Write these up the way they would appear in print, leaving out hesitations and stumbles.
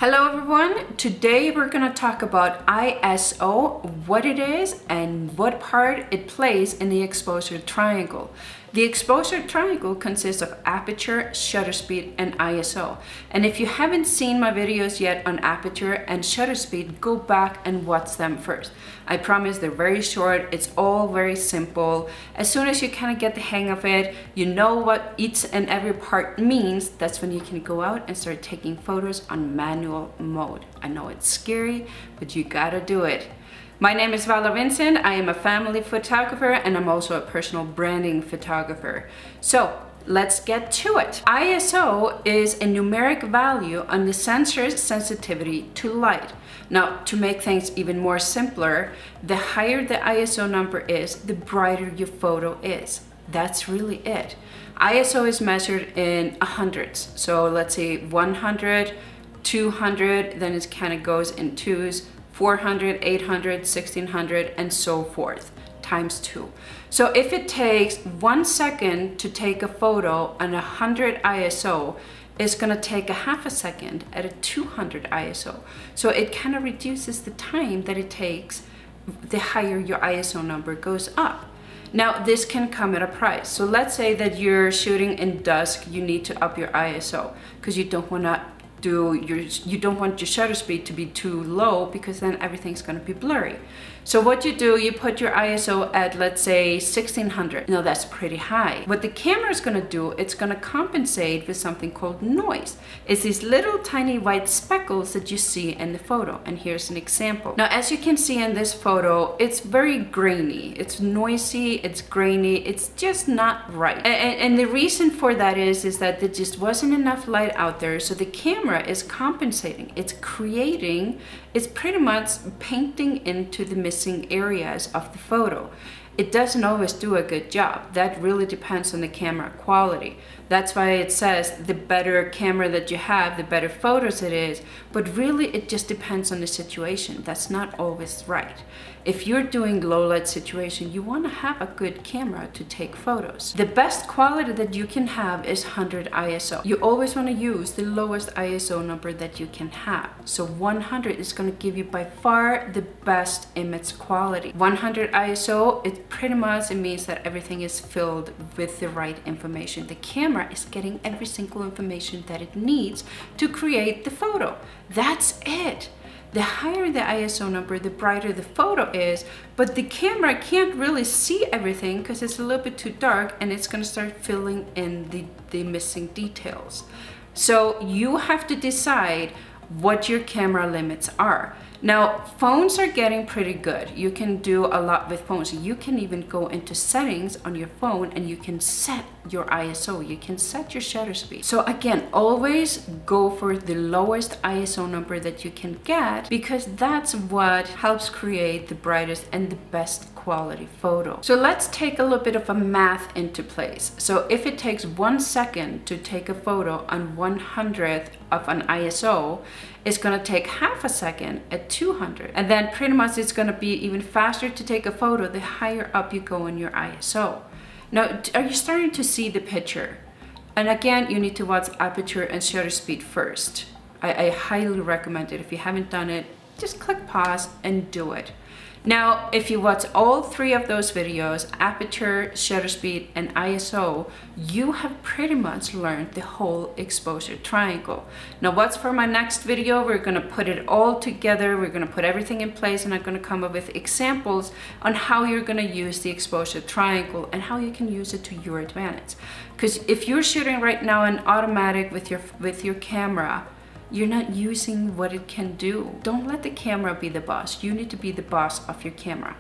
Hello everyone, today we're going to talk about ISO, what it is and what part it plays in the exposure triangle. The exposure triangle consists of aperture, shutter speed, and ISO. And if you haven't seen my videos yet on aperture and shutter speed, go back and watch them first. I promise they're very short, it's all very simple. As soon as you kind of get the hang of it, you know what each and every part means, that's when you can go out and start taking photos on manual mode. I know it's scary, but you gotta do it. My name is Vala Vincent. I am a family photographer and I'm also a personal branding photographer. So let's get to it. ISO is a numeric value on the sensor's sensitivity to light. Now, to make things even more simpler, the higher the ISO number is, the brighter your photo is. That's really it. ISO is measured in hundreds. So let's say 100, 200, then it kind of goes in twos, 400, 800, 1600, and so forth, times 2. So if it takes 1 second to take a photo on 100 ISO, it's gonna take a half a second at a 200 ISO. So it kind of reduces the time that it takes the higher your ISO number goes up. Now this can come at a price. So let's say that you're shooting in dusk, you need to up your ISO because you don't want your shutter speed to be too low because then everything's going to be blurry. So what you do, you put your ISO at, let's say, 1600. Now that's pretty high. What the camera is going to do, it's going to compensate with something called noise. It's these little tiny white speckles that you see in the photo. And here's an example. Now, as you can see in this photo, it's very grainy. It's noisy, it's grainy, it's just not right. And the reason for that is that there just wasn't enough light out there. So the camera is compensating. It's pretty much painting into the missing areas of the photo. It doesn't always do a good job. That really depends on the camera quality. That's why it says the better camera that you have, the better photos it is. But really, it just depends on the situation. That's not always right. If you're doing low light situation, you want to have a good camera to take photos. The best quality that you can have is 100 ISO. You always want to use the lowest ISO number that you can have. So 100 is going to give you by far the best image quality. 100 ISO, it means that everything is filled with the right information. The camera is getting every single information that it needs to create the photo. That's it. The higher the ISO number, the brighter the photo is, but the camera can't really see everything because it's a little bit too dark and it's going to start filling in the missing details. So you have to decide what your camera limits are. Now, phones are getting pretty good. You can do a lot with phones. You can even go into settings on your phone and you can set your ISO. You can set your shutter speed. So again, always go for the lowest ISO number that you can get because that's what helps create the brightest and the best quality photo. So let's take a little bit of a math into place. So if it takes 1 second to take a photo on 100th of an ISO, it's going to take half a second at 200. And then pretty much it's going to be even faster to take a photo the higher up you go in your ISO. Now, are you starting to see the picture? And again, you need to watch aperture and shutter speed first. I highly recommend it. If you haven't done it, just click pause and do it. Now, if you watch all 3 of those videos, aperture, shutter speed, and ISO, you have pretty much learned the whole exposure triangle. Now, what's for my next video? We're gonna put it all together. We're gonna put everything in place and I'm gonna come up with examples on how you're gonna use the exposure triangle and how you can use it to your advantage. Because if you're shooting right now in automatic with your camera, you're not using what it can do. Don't let the camera be the boss. You need to be the boss of your camera.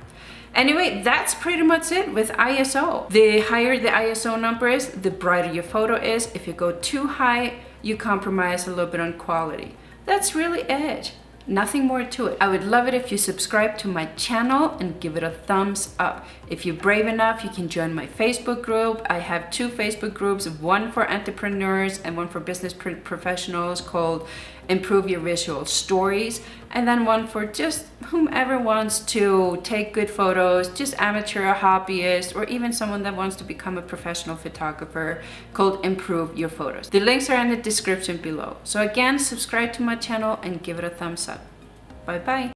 Anyway, that's pretty much it with ISO. The higher the ISO number is, the brighter your photo is. If you go too high, you compromise a little bit on quality. That's really it. Nothing more to it. I would love it if you subscribe to my channel and give it a thumbs up. If you're brave enough, you can join my Facebook group. I have 2 Facebook groups, one for entrepreneurs and one for business professionals called Improve Your Visual Stories. and then one for just whomever wants to take good photos, just amateur, a hobbyist, or even someone that wants to become a professional photographer, called Improve Your Photos. The links are in the description below. So again, subscribe to my channel and give it a thumbs up. Bye bye.